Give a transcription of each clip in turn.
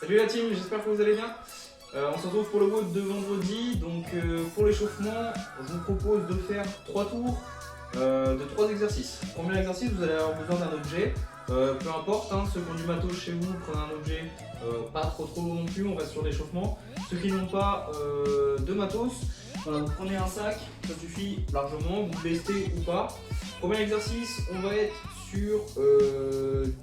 Salut la team, j'espère que vous allez bien. On se retrouve pour le WOD de vendredi. Donc pour l'échauffement, je vous propose de faire 3 tours de 3 exercices. Premier exercice, vous allez avoir besoin d'un objet. Peu importe, hein, ceux qui ont du matos chez vous, prenez un objet pas trop lourd non plus, on reste sur l'échauffement. Ceux qui n'ont pas de matos, vous prenez un sac, ça suffit largement, vous le lestez ou pas. Premier exercice, on va être sur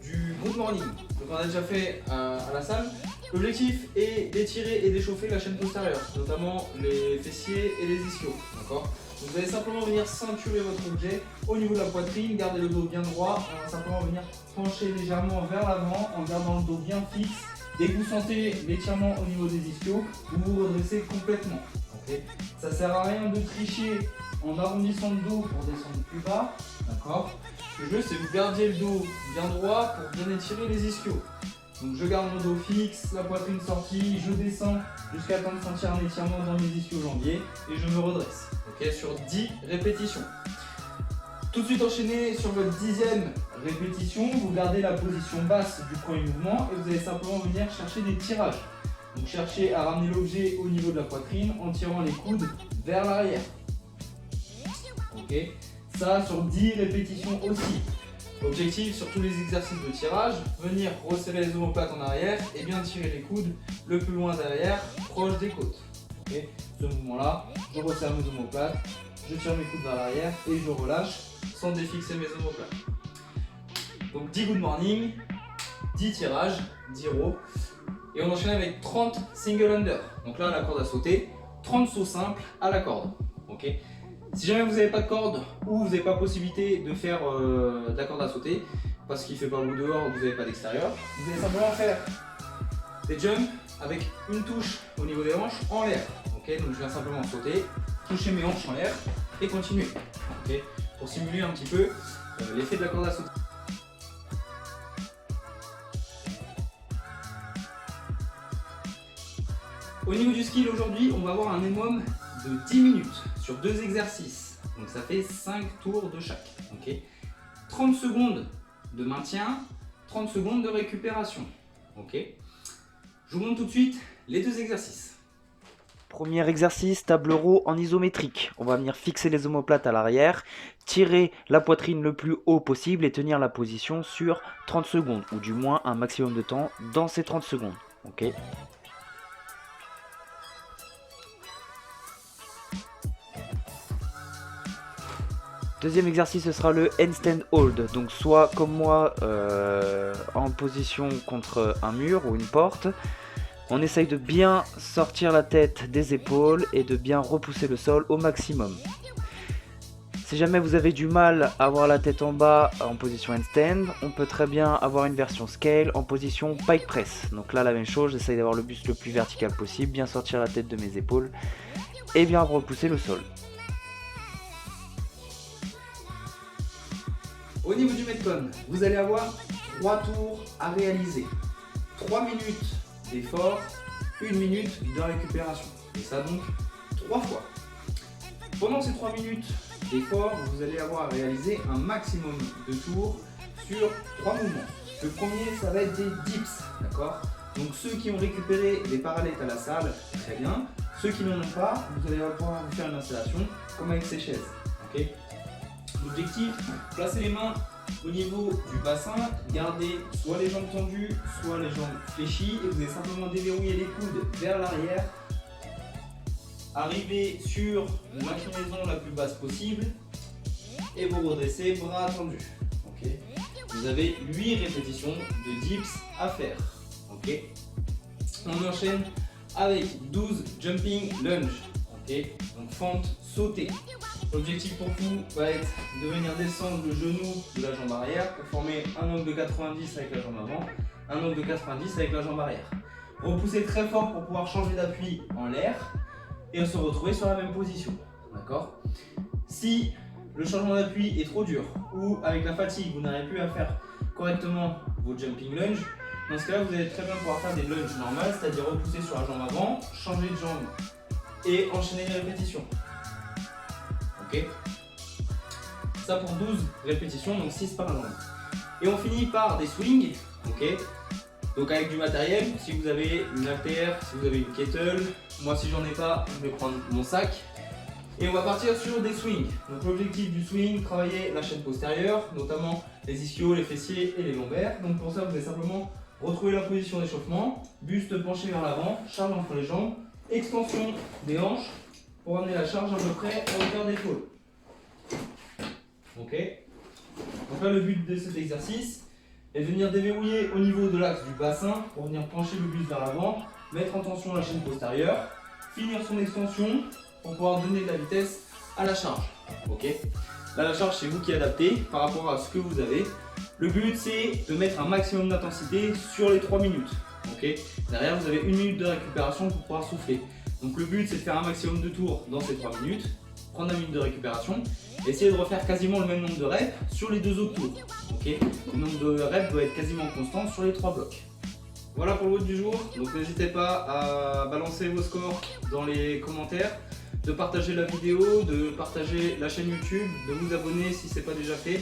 du good morning. Donc on a déjà fait à la salle. L'objectif est d'étirer et d'échauffer la chaîne postérieure, notamment les fessiers et les ischios. D'accord. Donc vous allez simplement venir ceinturer votre objet au niveau de la poitrine, garder le dos bien droit. On va simplement venir pencher légèrement vers l'avant en gardant le dos bien fixe. Dès que vous sentez l'étirement au niveau des ischios, vous vous redressez complètement. Okay. Ça ne sert à rien de tricher en arrondissant le dos pour descendre plus bas. D'accord. Ce que je veux, c'est que vous gardiez le dos bien droit pour bien étirer les ischios. Donc je garde mon dos fixe, la poitrine sortie, je descends jusqu'à temps de sentir un étirement dans mes ischio-jambiers et je me redresse. Okay, sur 10 répétitions. Tout de suite enchaîné sur votre 10e répétition, vous gardez la position basse du premier mouvement et vous allez simplement venir chercher des tirages. Donc cherchez à ramener l'objet au niveau de la poitrine en tirant les coudes vers l'arrière. Ok, ça sur 10 répétitions aussi. Objectif sur tous les exercices de tirage, venir resserrer les omoplates en arrière et bien tirer les coudes le plus loin derrière, proche des côtes. Okay. Ce mouvement-là, je resserre mes omoplates, je tire mes coudes vers l'arrière et je relâche sans défixer mes omoplates. Donc 10 good morning, 10 tirages, 10 rows. Et on enchaîne avec 30 single under. Donc là, la corde à sauter, 30 sauts simples à la corde. Okay. Si jamais vous n'avez pas de corde ou vous n'avez pas possibilité de faire de la corde à sauter parce qu'il ne fait pas beau dehors ou que vous n'avez pas d'extérieur, vous allez simplement faire des jumps avec une touche au niveau des hanches en l'air. Okay, donc je viens simplement sauter, toucher mes hanches en l'air et continuer. Okay, pour simuler un petit peu l'effet de la corde à sauter. Au niveau du skill aujourd'hui, on va avoir un minimum de 10 minutes sur 2 exercices. Donc ça fait 5 tours de chaque. Okay. 30 secondes de maintien, 30 secondes de récupération. Okay. Je vous montre tout de suite les 2 exercices. Premier exercice, table row en isométrique. On va venir fixer les omoplates à l'arrière, tirer la poitrine le plus haut possible et tenir la position sur 30 secondes, ou du moins un maximum de temps dans ces 30 secondes. Okay. Deuxième exercice, ce sera le handstand hold. Donc soit comme moi en position contre un mur ou une porte. On essaye de bien sortir la tête des épaules et de bien repousser le sol au maximum. Si jamais vous avez du mal à avoir la tête en bas en position handstand, on peut très bien avoir une version scale en position pike press. Donc là la même chose, j'essaye d'avoir le buste le plus vertical possible, bien sortir la tête de mes épaules et bien repousser le sol. Au niveau du Metcon, vous allez avoir 3 tours à réaliser. 3 minutes d'effort, 1 minute de récupération. Et ça donc 3 fois. Pendant ces 3 minutes d'effort, vous allez avoir à réaliser un maximum de tours sur 3 mouvements. Le premier, ça va être des dips, d'accord? Donc ceux qui ont récupéré les parallèles à la salle, très bien. Ceux qui n'en ont pas, vous allez pouvoir vous faire une installation comme avec ces chaises. Okay. L'objectif, placer les mains au niveau du bassin, gardez soit les jambes tendues, soit les jambes fléchies et vous allez simplement déverrouiller les coudes vers l'arrière. Arrivez sur l'inclinaison la plus basse possible et vous redressez bras tendus. Okay. Vous avez 8 répétitions de dips à faire. Okay. On enchaîne avec 12 jumping lunge. Okay. Donc fente sautée. L'objectif pour vous va être de venir descendre le genou de la jambe arrière pour former un angle de 90 avec la jambe avant, un angle de 90 avec la jambe arrière. Repoussez très fort pour pouvoir changer d'appui en l'air et se retrouver sur la même position. D'accord ? Si le changement d'appui est trop dur ou avec la fatigue vous n'arrivez plus à faire correctement vos jumping lunge, dans ce cas-là vous allez très bien pouvoir faire des lunges normales, c'est-à-dire repousser sur la jambe avant, changer de jambe et enchaîner les répétitions. Okay. Ça pour 12 répétitions, donc 6 par jambe. Et on finit par des swings. Okay. Donc avec du matériel, si vous avez une haltère, si vous avez une kettle, moi si j'en ai pas, je vais prendre mon sac. Et on va partir sur des swings. Donc l'objectif du swing, travailler la chaîne postérieure, notamment les ischios, les fessiers et les lombaires. Donc pour ça, vous allez simplement retrouver la position d'échauffement, buste penché vers l'avant, charge entre les jambes, extension des hanches pour amener la charge à peu près à hauteur d'épaule. Ok. Donc là, le but de cet exercice est de venir déverrouiller au niveau de l'axe du bassin pour venir pencher le buste vers l'avant, mettre en tension la chaîne postérieure, finir son extension pour pouvoir donner de la vitesse à la charge. Ok. Là, la charge, c'est vous qui adaptez par rapport à ce que vous avez. Le but, c'est de mettre un maximum d'intensité sur les 3 minutes. Ok. Derrière, vous avez 1 minute de récupération pour pouvoir souffler. Donc le but, c'est de faire un maximum de tours dans ces 3 minutes, prendre 1 minute de récupération, essayez de refaire quasiment le même nombre de reps sur les 2 autres tours. Ok. Le nombre de reps doit être quasiment constant sur les 3 blocs. Voilà pour le WOD du jour. Donc n'hésitez pas à balancer vos scores dans les commentaires, de partager la vidéo, de partager la chaîne YouTube, de vous abonner si ce n'est pas déjà fait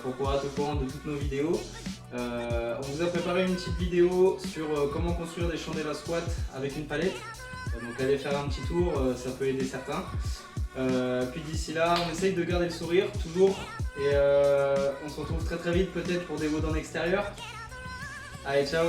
pour pouvoir être au courant de toutes nos vidéos. On vous a préparé une petite vidéo sur comment construire des chandelles à squat avec une palette. Donc allez faire un petit tour, ça peut aider certains. Puis d'ici là, on essaye de garder le sourire toujours et on se retrouve très vite peut-être pour des WOD en extérieur. Allez, ciao!